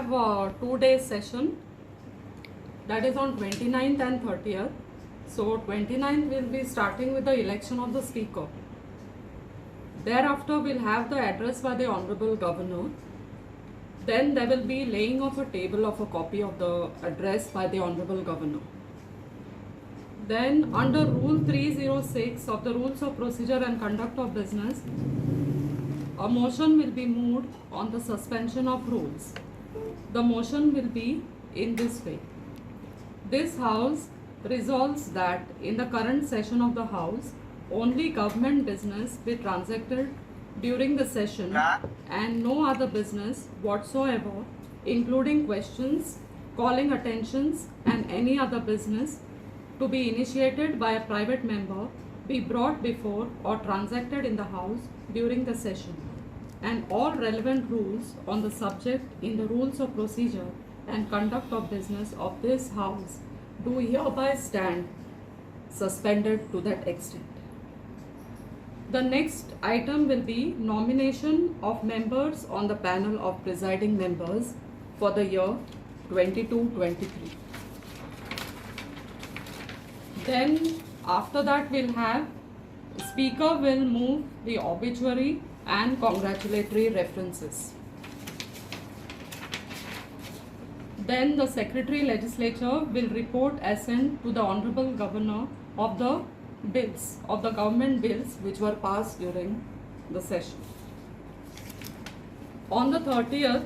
have a 2-day session that is on 29th and 30th. So 29th will be starting with the election of the speaker. Thereafter we'll have the address by the Honorable Governor. Then there will be laying of a table of a copy of the address by the Honorable Governor. Then under Rule 306 of the Rules of Procedure and Conduct of Business, a motion will be moved on the suspension of rules. The motion will be in this way. This House resolves that in the current session of the House, only government business be transacted during the session and no other business whatsoever, including questions, calling attentions and any other business to be initiated by a private member be brought before or transacted in the House during the session, and all relevant rules on the subject in the Rules of Procedure and Conduct of Business of this House do hereby stand suspended to that extent. The next item will be nomination of members on the panel of presiding members for the year 22-23. Then after that we'll have Speaker will move the obituary and congratulatory references. Then the Secretary Legislature will report assent to the Honorable Governor of the bills, of the government bills which were passed during the session. On the 30th,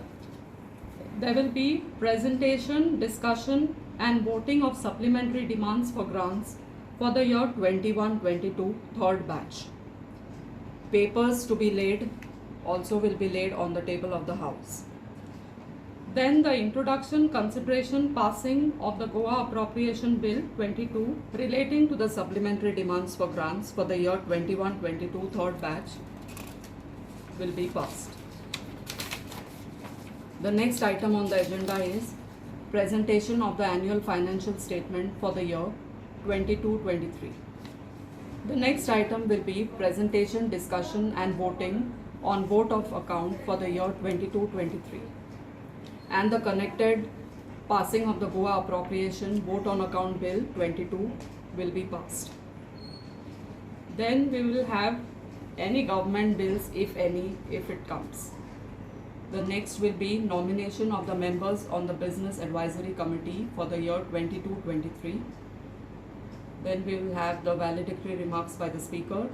there will be presentation, discussion and voting of supplementary demands for grants for the year 21-22 third batch. Papers to be laid also will be laid on the table of the House. Then the introduction, consideration, passing of the Goa Appropriation Bill 22 relating to the supplementary demands for grants for the year 21-22 third batch will be passed. The next item on the agenda is presentation of the annual financial statement for the year 22-23. The next item will be presentation, discussion and voting on vote of account for the year 22-23. And the connected passing of the Goa Appropriation Vote on Account Bill 22 will be passed. Then we will have any government bills, if any, if it comes. The next will be nomination of the members on the Business Advisory Committee for the year 22-23. Then we will have the valedictory remarks by the Speaker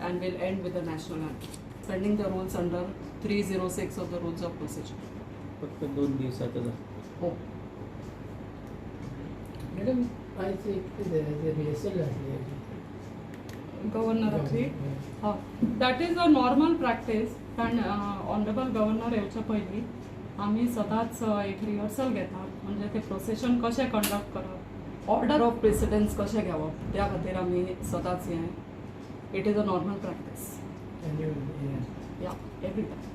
and we'll end with the national anthem. Suspending the rules under 306 of the Rules of Procedure. फक्त 2 दिवसातच हो madam आज एक rehearsal झाली गव्हर्नराची हां that is a normal practice कारण honourable governor येवच्या पयलीं आमी सदांच एक रिहर्सल घेतात म्हणजे ते प्रोसेशन कशें कंडक्ट करप ऑर्डर ऑफ प्रेसिडेंस कशें घेवप त्या खातीर आमी सदांच हें it is a normal practice आणि या एवरी टायम